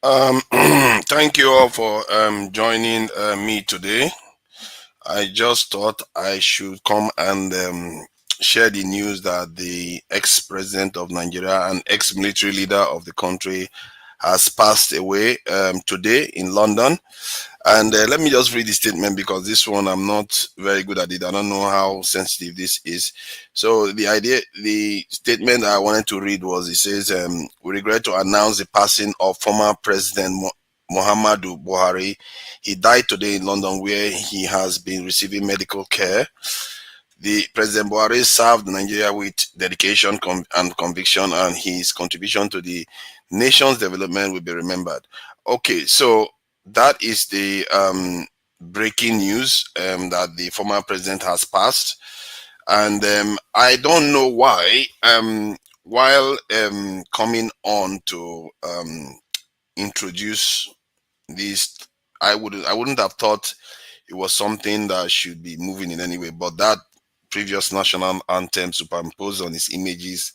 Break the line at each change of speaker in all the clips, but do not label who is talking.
Thank you all for joining me today. I just thought I should come and share the news that the ex-president of Nigeria and ex-military leader of the country has passed away today in London. And let me just read the statement because this one I'm not very good at it. I don't know how sensitive this is. So the statement I wanted to read was it says, "We regret to announce the passing of former President Muhammadu Buhari. He died today in London, where he has been receiving medical care. The President Buhari served Nigeria with dedication and conviction, and his contribution to the nation's development will be remembered." Okay, so that is the breaking news that the former president has passed, and I don't know why. While coming on to introduce this, I wouldn't have thought it was something that should be moving in any way, but that previous national anthem superimposed on his images,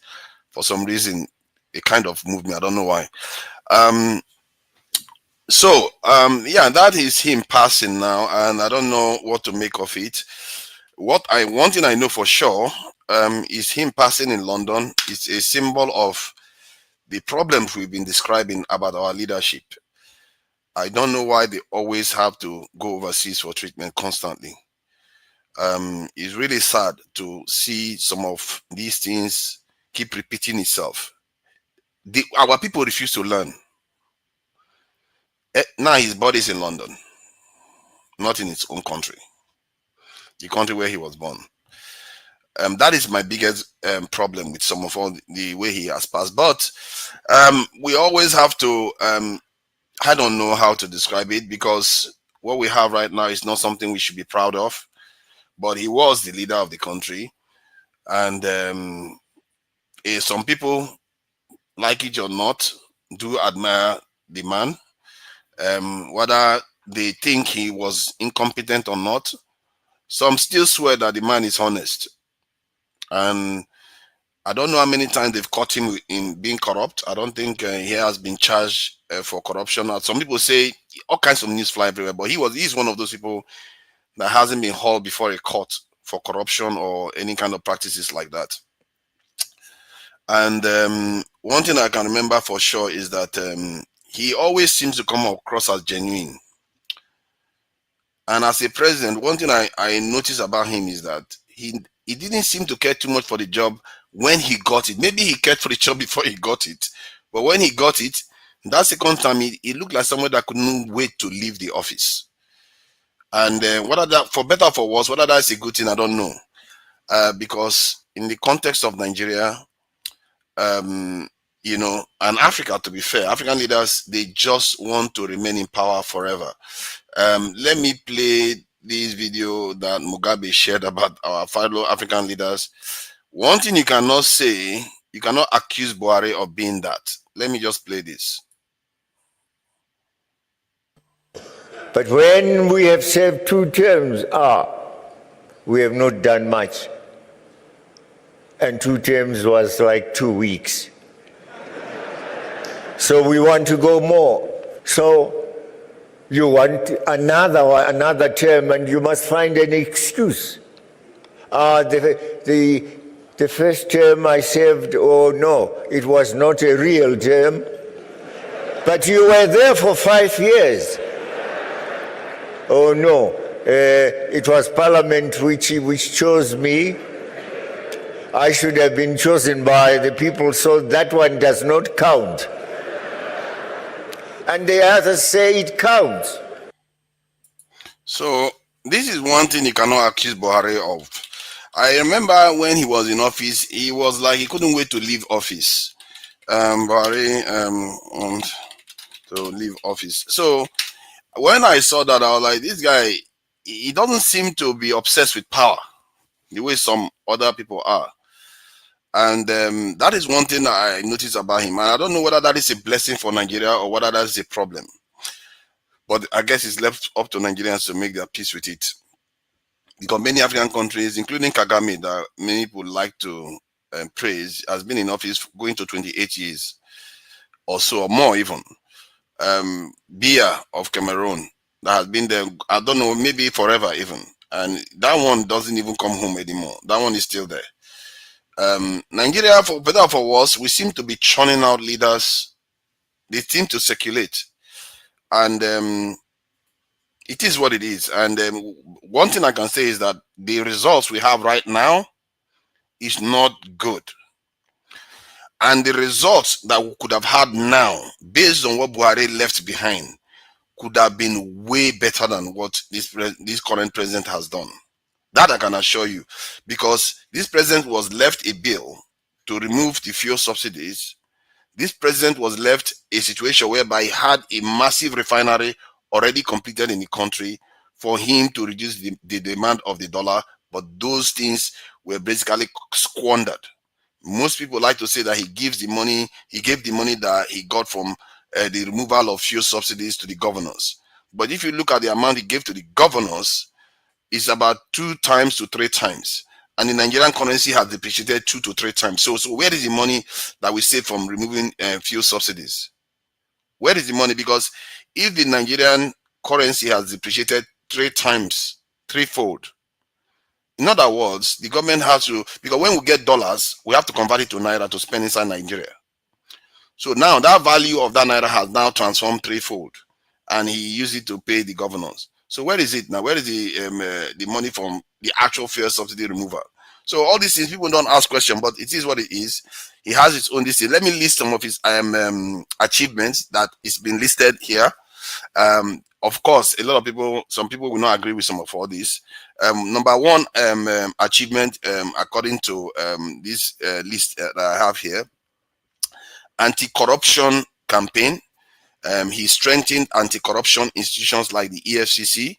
for some reason, it kind of moved me. I don't know why. Um, yeah, that is him passing now, and I don't know what to make of it. One thing I know for sure is him passing in London is a symbol of the problems we've been describing about our leadership. I don't know why they always have to go overseas for treatment constantly. It's really sad to see some of these things keep repeating itself. Our people refuse to learn. Now his body is in London, not in its own country, the country where he was born. That is my biggest problem with some of all the way he has passed. But we always have to, I don't know how to describe it, because what we have right now is not something we should be proud of. But he was the leader of the country. And some people, like it or not, do admire the man. Whether they think he was incompetent or not, some still swear that the man is honest. And I don't know how many times they've caught him in being corrupt. I don't think he has been charged for corruption. Some people say all kinds of news fly everywhere, but he's one of those people that hasn't been hauled before a court for corruption or any kind of practices like that. And one thing I can remember for sure is that he always seems to come across as genuine. And as a president, one thing I noticed about him is that he didn't seem to care too much for the job when he got it. Maybe he cared for the job before he got it. But when he got it, that second time, he looked like someone that couldn't wait to leave the office. And whether that, for better or for worse, whether that's a good thing, I don't know. Because in the context of Nigeria, and Africa, to be fair, African leaders, they just want to remain in power forever. Let me play this video that Mugabe shared about our fellow African leaders. One thing you cannot say, you cannot accuse Buhari of being that. Let me just play this.
But when we have served 2 terms, we have not done much. And 2 terms was like 2 weeks. So we want to go more. So you want another term, and you must find an excuse. The first term I served, oh no, it was not a real term. But you were there for 5 years. Oh no, it was Parliament which chose me. I should have been chosen by the people, so that one does not count. And the others say it counts.
So this is one thing you cannot accuse Buhari of. I remember when he was in office, he was like he couldn't wait to leave office. Buhari want to leave office. So when I saw that, I was like, this guy, he doesn't seem to be obsessed with power the way some other people are. And that is one thing that I noticed about him. And I don't know whether that is a blessing for Nigeria or whether that is a problem. But I guess it's left up to Nigerians to make their peace with it. Because many African countries, including Kagame, that many people like to praise, has been in office going to 28 years or so, or more even. Biya of Cameroon that has been there, I don't know, maybe forever even. And that one doesn't even come home anymore. That one is still there. Nigeria, for better or for worse, we seem to be churning out leaders. They seem to circulate. And it is what it is. And one thing I can say is that the results we have right now is not good. And the results that we could have had now, based on what Buhari left behind, could have been way better than what this current president has done. That I can assure you, because this president was left a bill to remove the fuel subsidies. This president was left a situation whereby he had a massive refinery already completed in the country for him to reduce the demand of the dollar, but those things were basically squandered. Most people like to say that he gave the money that he got from the removal of fuel subsidies to the governors. But if you look at the amount he gave to the governors, it's about 2 times to 3 times. And the Nigerian currency has depreciated 2 to 3 times. So where is the money that we save from removing fuel subsidies? Where is the money? Because if the Nigerian currency has depreciated 3 times, threefold, in other words, the government has to, because when we get dollars, we have to convert it to naira to spend inside Nigeria. So now that value of that naira has now transformed threefold, and he used it to pay the governors. So where is it now? Where is the money from the actual fuel subsidy removal? So all these things, people don't ask questions, but it is what it is. He has his own this. Let me list some of his achievements that is been listed here. Of course, a lot of people, some people will not agree with some of all this. Number one achievement, according to this list that I have here, anti-corruption campaign. He strengthened anti-corruption institutions like the EFCC.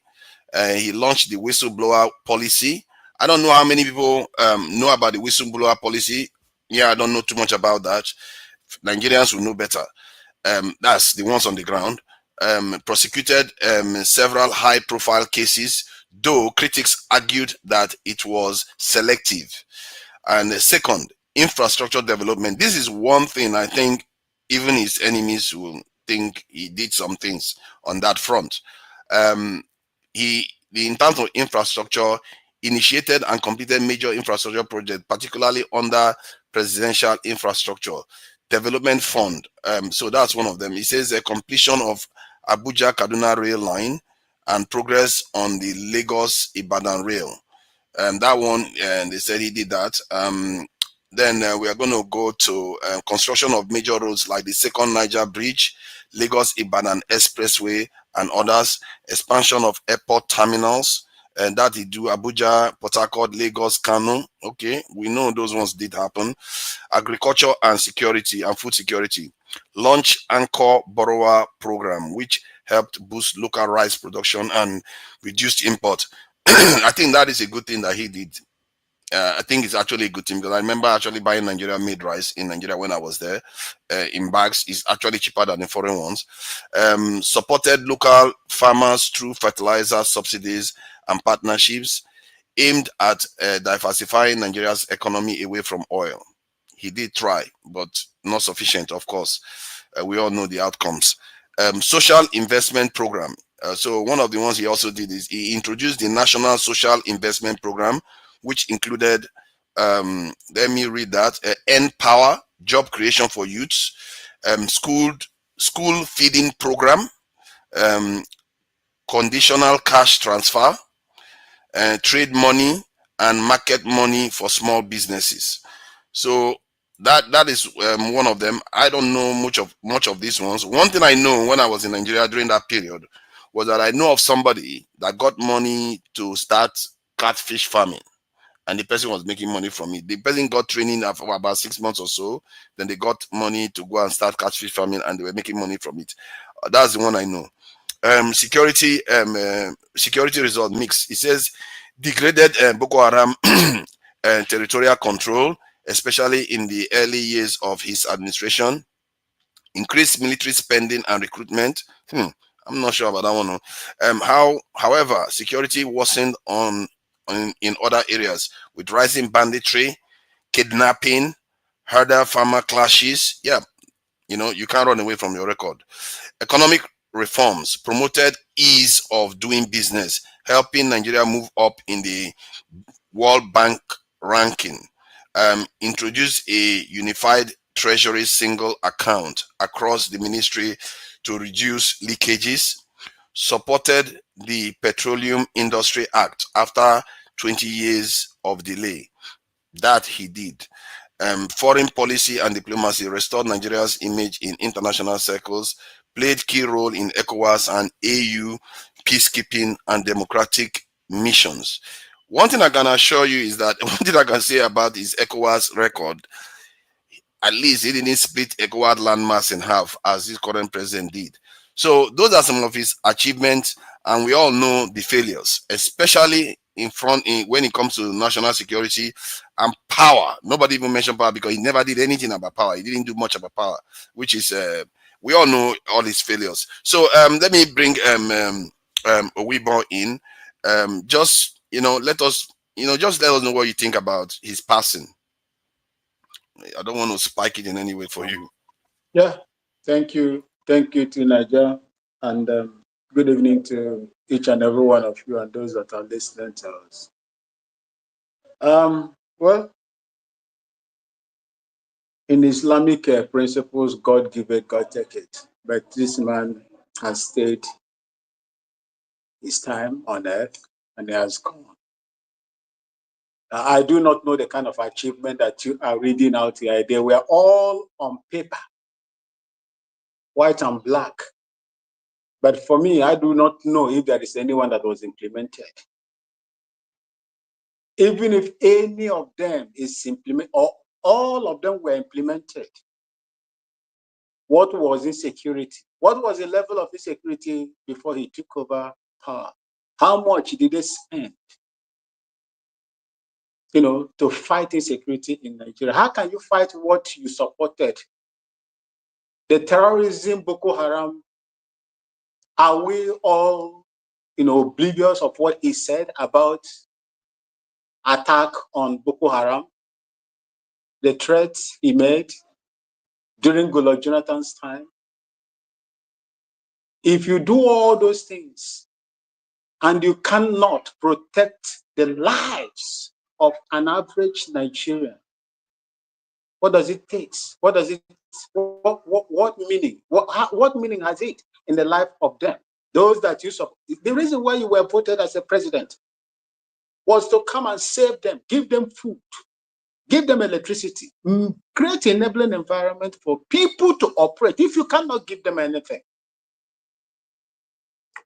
He launched the whistleblower policy. I don't know how many people know about the whistleblower policy. Yeah, I don't know too much about that. Nigerians will know better. That's the ones on the ground. Prosecuted several high-profile cases, though critics argued that it was selective. And second, infrastructure development. This is one thing I think even his enemies will think he did some things on that front. In terms of infrastructure, initiated and completed major infrastructure projects, particularly under Presidential Infrastructure Development Fund. So that's one of them. He says the completion of Abuja Kaduna Rail Line and progress on the Lagos Ibadan Rail. That one, they said he did that. Then we are going to go to construction of major roads like the Second Niger Bridge, Lagos Ibadan Expressway, and others. Expansion of airport terminals, and that he do Abuja, Port Harcourt, Lagos, Kano. Okay, we know those ones did happen. Agriculture and security and food security. Launch Anchor Borrower Program, which helped boost local rice production and reduced import. I think that is a good thing that he did. I think it's actually a good thing because I remember actually buying Nigeria made rice in Nigeria when I was there in bags. It's actually cheaper than the foreign ones. Supported local farmers through fertilizer subsidies and partnerships aimed at diversifying Nigeria's economy away from oil. He did try, but not sufficient, of course. We all know the outcomes. Social investment program. So one of the ones he also did is he introduced the National Social Investment Program, which included, let me read that, End Power, job creation for youths, school feeding program, conditional cash transfer, trade money, and market money for small businesses. So that is one of them. I don't know much of these ones. One thing I know when I was in Nigeria during that period was that I know of somebody that got money to start catfish farming, and the person was making money from it. The person got training for about 6 months or so. Then they got money to go and start catfish farming, and they were making money from it. That's the one I know. Security result mix. It says degraded Boko Haram territorial control, especially in the early years of his administration. Increased military spending and recruitment. I'm not sure about that one. However, security worsened in other areas with rising banditry, kidnapping, herder farmer clashes. Yeah, You can't run away from your record. Economic reforms promoted ease of doing business, helping Nigeria move up in the World Bank ranking. Introduced a unified treasury single account across the ministry to reduce leakages. Supported the Petroleum Industry Act after 20 years of delay. That he did. Foreign policy and diplomacy restored Nigeria's image in international circles, played key role in ECOWAS and AU peacekeeping and democratic missions. One thing I can assure you is that one thing I can say about his ECOWAS record, at least he didn't split ECOWAS landmass in half as his current president did. So those are some of his achievements, and we all know the failures, especially when it comes to national security and power. Nobody even mentioned power because he never did anything about power. He didn't do much about power, which is we all know all his failures. So let me bring Owibo in. Just let us just let us know what you think about his passing. I don't want to spike it in any way for you.
Yeah, thank you. Thank you to Niger. And good evening to each and every one of you and those that are listening to us. Well, in Islamic principles, God give it, God take it. But this man has stayed his time on earth and he has gone. I do not know the kind of achievement that you are reading out here. They were all on paper, white and black. But for me, I do not know if there is anyone that was implemented. Even if any of them is implemented, or all of them were implemented, what was insecurity? What was the level of insecurity before he took over power? How much did they spend, to fight insecurity in Nigeria? How can you fight what you supported? The terrorism, Boko Haram, are we all, oblivious of what he said about attack on Boko Haram? The threats he made during Goodluck Jonathan's time? If you do all those things and you cannot protect the lives of an average Nigerian, what does it take? What does it? What meaning? What meaning has it in the life of them? Those that you support. The reason why you were voted as a president was to come and save them, give them food, give them electricity, create an enabling environment for people to operate. If you cannot give them anything,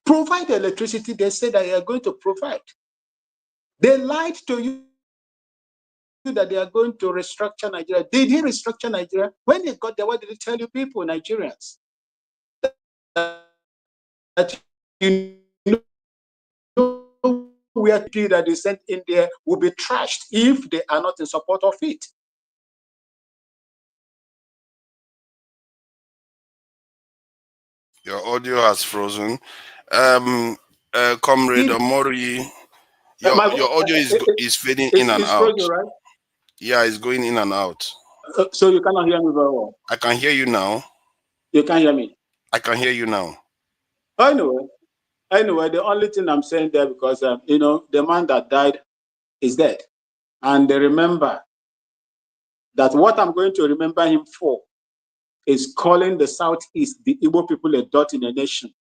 provide the electricity they say that they are going to provide. They lied to you that they are going to restructure Nigeria. Did he restructure Nigeria? When they got there, what did he tell you people, Nigerians? That where people that they sent in there will be trashed if they are not in support of it.
Your audio has frozen. Comrade Omori, your audio is fading in and
It's
out.
frozen, right?
Yeah, it's going in and out.
So you cannot hear me very well.
I can hear you now.
You can't hear me.
I can hear you now.
Anyway, the only thing I'm saying there, because the man that died is dead, and they remember that what I'm going to remember him for is calling the Southeast, the Igbo people, a dot in a nation.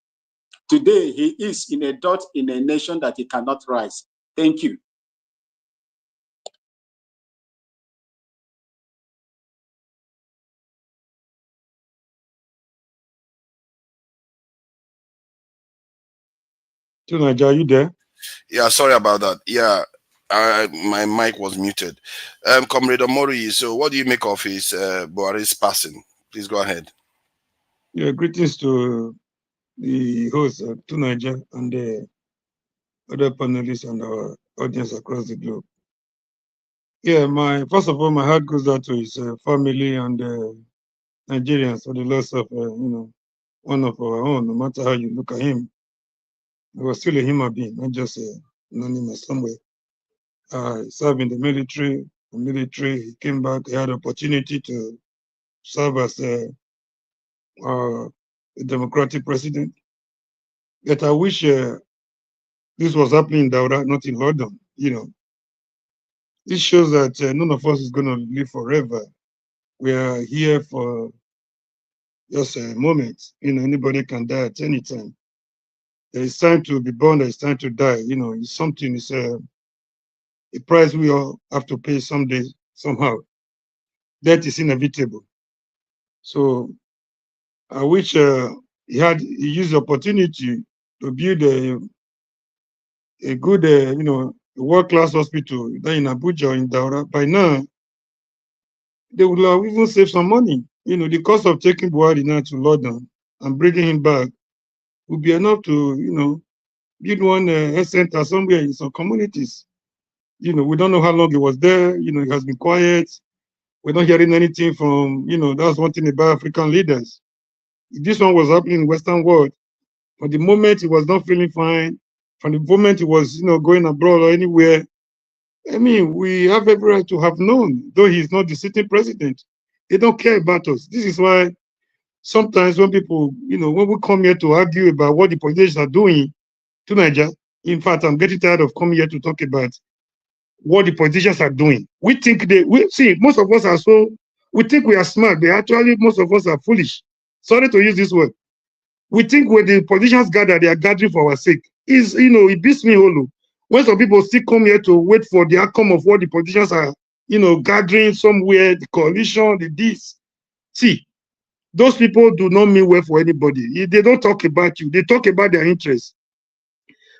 Today, he is in a dot in a nation that he cannot rise. Thank you.
Tunaja, are you there?
Yeah, sorry about that. Yeah, my mic was muted. Comrade Omori, so what do you make of his Buhari's passing? Please go ahead.
Yeah, greetings to the host, Tunaja, and the other panelists and our audience across the globe. Yeah, first of all, my heart goes out to his family and Nigerians for the loss of, one of our own. No matter how you look at him, he was still a human being, not just an anonymous somewhere. He served in the military. He came back. He had opportunity to serve as a democratic president. Yet I wish this was happening in Daura, not in London. This shows that none of us is going to live forever. We are here for just a moment. Anybody can die at any time. There is time to be born, there is time to die. It's something, it's a price we all have to pay someday, somehow. Death is inevitable. So I wish he used the opportunity to build a good, world-class hospital in Abuja or in Daura. By now, they would have even saved some money. The cost of taking Buhari now to London and bringing him back would be enough to, build one health center somewhere in some communities. We don't know how long he was there. It has been quiet. We're not hearing anything from, that's one thing about African leaders. If this one was happening in Western world, from the moment he was not feeling fine, from the moment he was, going abroad or anywhere, I mean, we have every right to have known, though he's not the sitting president. They don't care about us. This is why sometimes when people, when we come here to argue about what the politicians are doing to Nigeria, in fact, I'm getting tired of coming here to talk about what the politicians are doing. We think most of us are we think we are smart, but actually most of us are foolish. Sorry to use this word. We think when the politicians gather, they are gathering for our sake. It beats me hollow. When some people still come here to wait for the outcome of what the politicians are, gathering somewhere, the coalition, the this. See, those people do not mean well for anybody. They don't talk about you. They talk about their interests.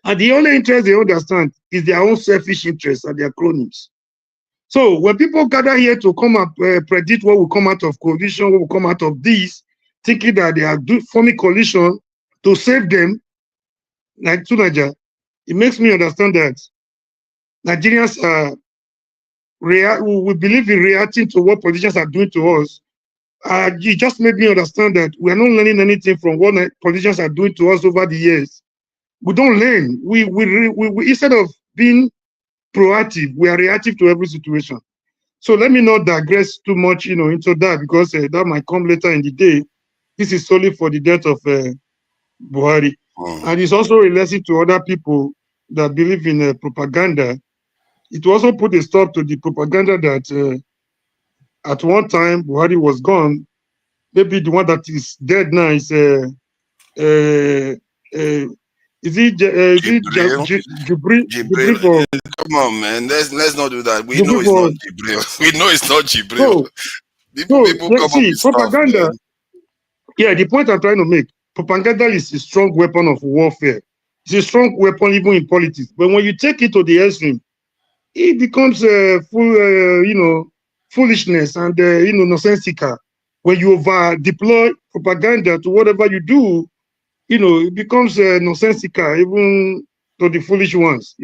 And the only interest they understand is their own selfish interests and their cronies. So when people gather here to come up, predict what will come out of coalition, what will come out of this, thinking that they are forming coalition to save them, like to Nigeria, it makes me understand that Nigerians we believe in reacting to what politicians are doing to us. It just made me understand that we are not learning anything from what politicians are doing to us over the years. We don't learn. We instead of being proactive, we are reactive to every situation. So let me not digress too much, into that, because that might come later in the day. This is solely for the death of Buhari. And it's also a lesson to other people that believe in propaganda. It will also put a stop to the propaganda that at one time Buhari was gone. Maybe the one that is dead now is
Jibril?
for
Come on, man. Let's not do that. We know
Jubril
it's
for
not Jibril. We know it's not Jibril.
so
People come up with
propaganda.
stuff, man.
Yeah, the point I'm trying to make, propaganda is a strong weapon of warfare. It's a strong weapon even in politics. But when you take it to the extreme, it becomes foolishness and nonsensical. When you over deploy propaganda to whatever you do, it becomes nonsensical even to the foolish ones.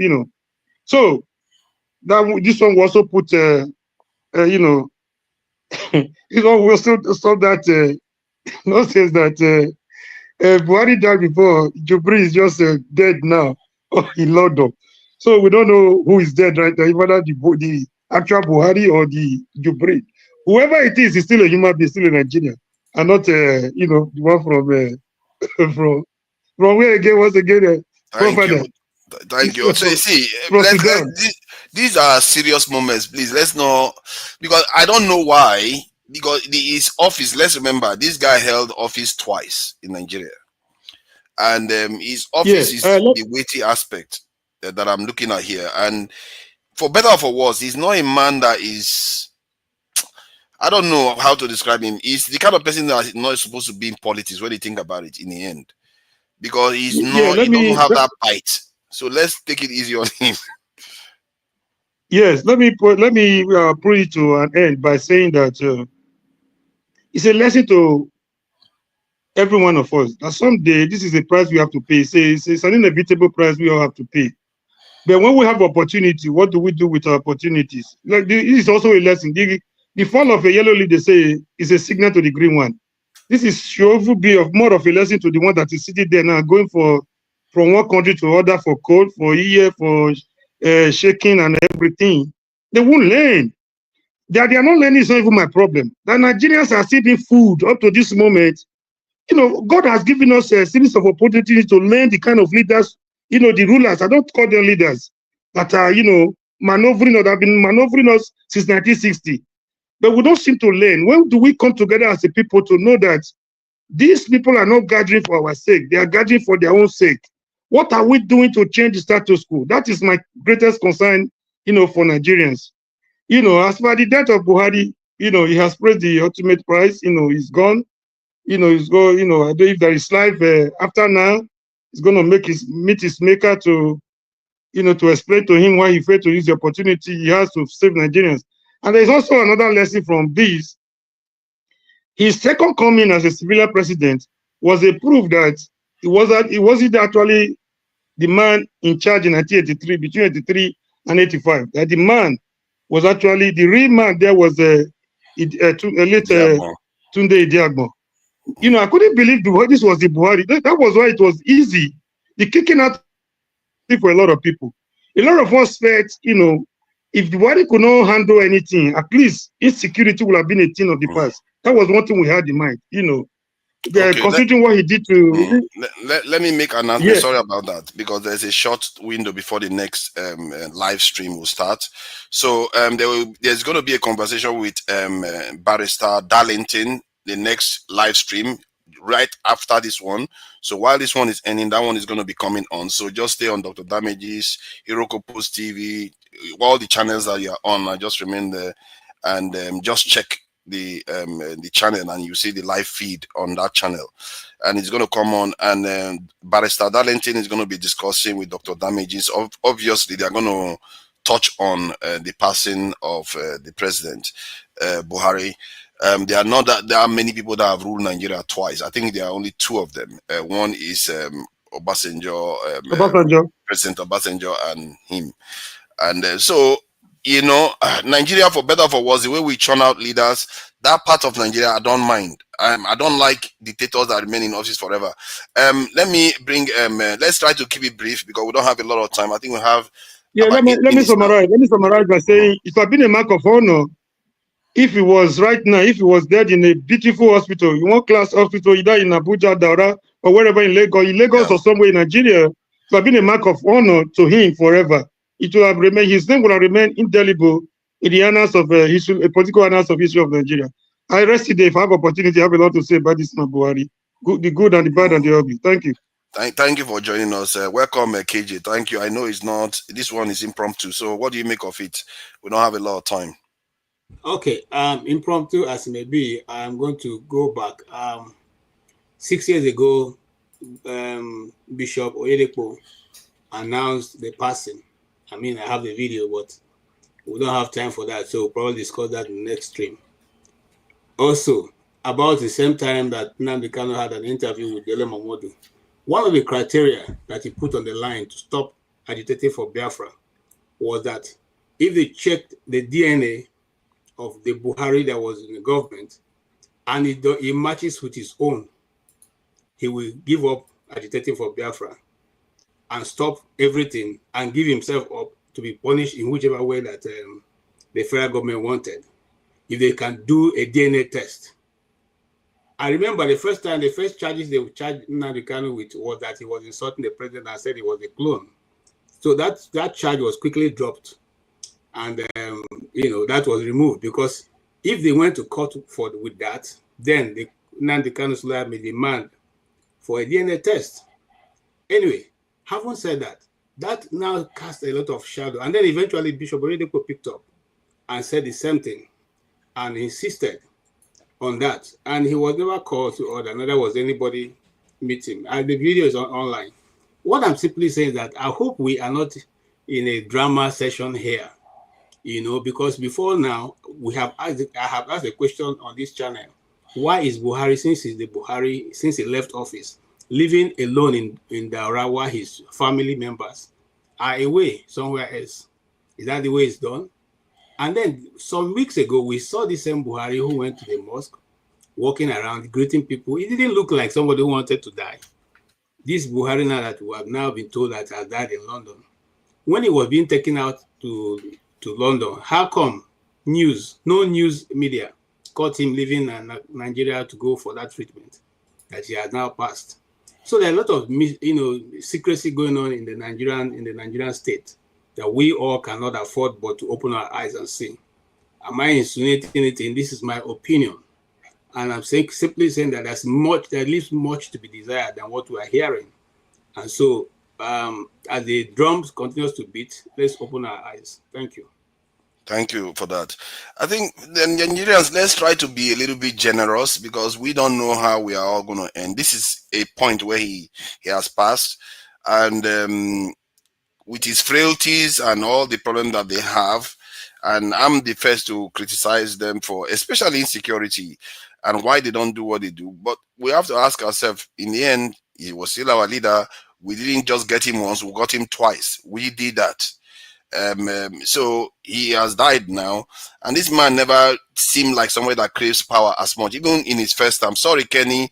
So this one will also put this one will still stop that nonsense that Buhari died before. Jubril is just dead now in London. So we don't know who is dead right now, whether the actual Buhari or the Jubril. Whoever it is still a human being, still a Nigerian, and not the one from from where again? Once again,
Thank you. Thank you. So you see, these are serious moments. Please, let's not, because I don't know why. Because his office, let's remember, this guy held office twice in Nigeria, and his office is the weighty aspect that I'm looking at here. And for better or for worse, he's not a man that is, I don't know how to describe him. He's the kind of person that is not supposed to be in politics when you think about it in the end, because he's not, he doesn't have that bite. So let's take it easy on him.
Yes, let me put it to an end by saying that it's a lesson to every one of us that someday this is a price we have to pay. It's an inevitable price we all have to pay. But when we have opportunity, what do we do with our opportunities? Like this is also a lesson. The fall of a yellow leaf, they say, is a signal to the green one. This is sure be more of a lesson to the one that is sitting there now, going from one country to other for cold, for year, for shaking and everything. They won't learn. That they are not learning is not even my problem. The Nigerians are still being fooled up to this moment God has given us a series of opportunities to learn the kind of leaders, the rulers. I don't call them leaders that are, maneuvering or that have been maneuvering us since 1960. But we don't seem to learn. When do we come together as a people to know that these people are not gathering for our sake? They are gathering for their own sake. What are we doing to change the status quo? That is my greatest concern, for Nigerians. As for the death of Buhari, he has paid the ultimate price. He's gone. He's go. I don't know if there is life after now. He's going to meet his maker to, to explain to him why he failed to use the opportunity he has to save Nigerians. And there's also another lesson from this. His second coming as a civilian president was a proof that he wasn't actually the man in charge in 1983, between 83 and 85. That the man was actually the real man. There was a late Tunde Idiagbo. I couldn't believe this was the Buhari. That was why it was easy. The kicking out for a lot of people. A lot of us felt, if Buhari could not handle anything, at least insecurity would have been a thing of the past. That was one thing we had in mind, considering what he did to.
Let me make an announcement. Yes. Sorry about that, because there's a short window before the next live stream will start. So there's going to be a conversation with Barrister Darlington, the next live stream right after this one. So while this one is ending, that one is going to be coming on. So just stay on Dr. Damages, Iroko Post TV, all the channels that you are on. Just remain there and just check the channel, and you see the live feed on that channel, and it's going to come on. And Barrister Darlington is going to be discussing with Dr. Damages. Obviously, they are going to touch on the passing of the president, Buhari. There are many people that have ruled Nigeria twice. I think there are only two of them. One is Obasanjo, President Obasanjo, and him. And so, Nigeria, for better or for worse, the way we churn out leaders, that part of Nigeria, I don't mind. I don't like dictators that remain in office forever. Let me bring. Let's try to keep it brief because we don't have a lot of time. I think we have.
Yeah, let me summarize. Let me summarize by saying it has been a mark of honor. If he was right now, if he was dead in a beautiful hospital, in one class hospital, either in Abuja, Daura, or wherever in Lagos or somewhere in Nigeria, it would have been a mark of honor to him forever. It will have remained, his name will have remained indelible in the annals of history, political annals of history of Nigeria. I rest today. If I have opportunity, I have a lot to say about this man Buhari. The good and the bad and the ugly. Thank you.
Thank you for joining us. Welcome, KJ. Thank you. I know this one is impromptu. So what do you make of it? We don't have a lot of time.
Okay, impromptu as it may be, I'm going to go back. 6 years ago, Bishop Oyedepo announced the passing. I mean, I have the video, but we don't have time for that, so we'll probably discuss that in the next stream. Also, about the same time that Nnamdi Kanu had an interview with Dele Momodu, one of the criteria that he put on the line to stop agitating for Biafra was that if they checked the DNA of the Buhari that was in the government and it matches with his own, he will give up agitating for Biafra and stop everything and give himself up to be punished in whichever way that the federal government wanted, if they can do a DNA test. I remember the first charges they charged Nnamdi Kanu with was that he was insulting the president and said he was a clone. So that charge was quickly dropped. And, that was removed, because if they went to court with that, then the Nnamdi Kanu's lawyer may demand for a DNA test. Anyway, having said that, that now cast a lot of shadow. And then eventually Bishop Oyedepo picked up and said the same thing and insisted on that. And he was never called to order, neither was anybody meet him. And the video is online. What I'm simply saying is that I hope we are not in a drama session here. Because before now, I have asked a question on this channel. Why is Buhari, since he left office, living alone in Daura while his family members are away somewhere else? Is that the way it's done? And then some weeks ago, we saw the same Buhari who went to the mosque, walking around, greeting people. He didn't look like somebody who wanted to die. This Buhari now that we have now been told that has died in London. When he was being taken out to London, how come no news media caught him leaving Nigeria to go for that treatment? that he has now passed. So there are a lot of secrecy going on in the Nigerian state that we all cannot afford but to open our eyes and see. Am I insinuating anything? This is my opinion, and I'm simply saying that there leaves much to be desired than what we are hearing. And so, as the drums continues to beat, let's open our eyes. Thank you.
Thank you for that. I think the Nigerians, let's try to be a little bit generous because we don't know how we are all going to end. This is a point where he has passed, and with his frailties and all the problems that they have, and I'm the first to criticize them for, especially insecurity and why they don't do what they do. But we have to ask ourselves, in the end, he was still our leader. We didn't just get him once, we got him twice. We did that. So he has died now, and this man never seemed like somebody that craves power as much, even in his first time. Sorry, Kenny,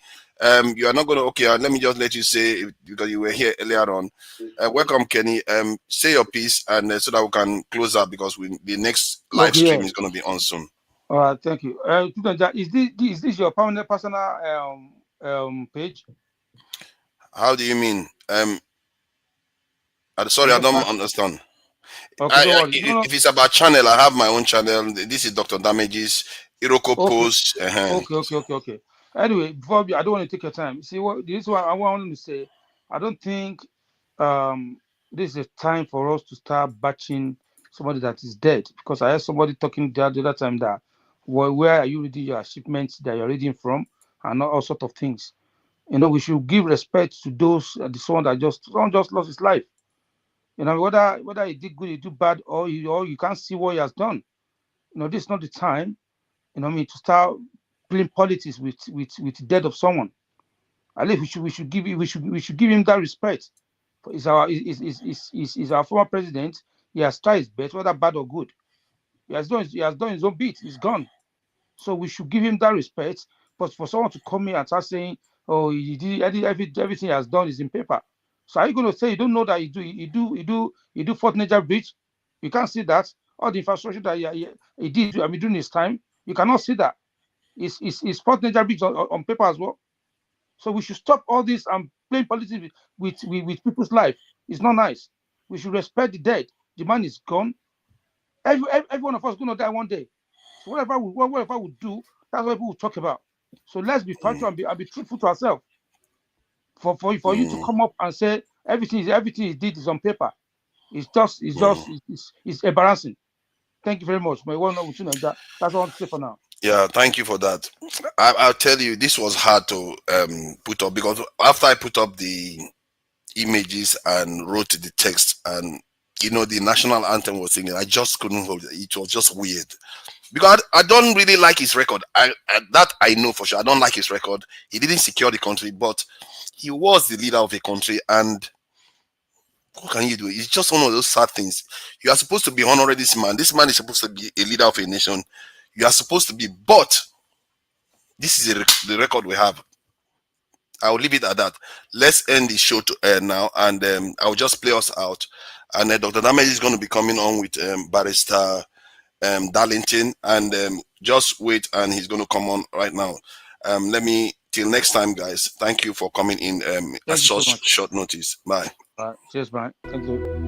you are not going to. Okay, let me just let you say, because you were here earlier on. Welcome, Kenny. Say your piece, and so that we can close up because the next live stream is going to be on soon.
All right, thank you. Is this your permanent personal page?
How do you mean? Sorry, I don't understand.
Okay,
if it's about channel, I have my own channel. This is Dr. Damages, Iroko Post.
Okay. Anyway, before I don't want to take your time. See, this is what I want to say. I don't think this is a time for us to start batching somebody that is dead, because I heard somebody talking the other time that, well, where are you reading your achievements that you're reading from, and all sort of things. We should give respect to those the someone that just lost his life. Whether he did good, he did bad, or you can't see what he has done. This is not the time, to start playing politics with the death of someone. At least we should give him that respect. He's our former president. He has tried his best, whether bad or good. He has done his own bit. He's gone. So we should give him that respect. But for someone to come here and start saying, "Oh, he did everything he has done is in paper," so are you going to say you don't know that he do Fort Niger Bridge? You can't see that. All the infrastructure that he did, during his time, you cannot see that. It's Fort Niger Bridge on paper as well. So we should stop all this and playing politics with people's life. It's not nice. We should respect the dead. The man is gone. Every one of us is going to die one day. So whatever we do, that's what people will talk about. So let's be factual and be truthful to ourselves. For you to come up and say everything he did is on paper, it's embarrassing. Thank you very much. That's what I want to say for now.
Yeah, thank you for that. I'll tell you, this was hard to put up, because after I put up the images and wrote the text, and the national anthem was singing, I just couldn't hold it. It was just weird, because I don't really like his record. That I know for sure. I don't like his record. He didn't secure the country, but he was the leader of a country, and what can you do? It's just one of those sad things. You are supposed to be honoring this man. This man is supposed to be a leader of a nation. You are supposed to be, but this is the record we have. I'll leave it at that. Let's end the show now, and I'll just play us out. And Dr. Damage is going to be coming on with Barrister Darlington, and just wait, and he's going to come on right now. Till next time, guys. Thank you for coming in at such short notice. Bye.
All right. Cheers, bye. Thank you.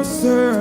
Sir.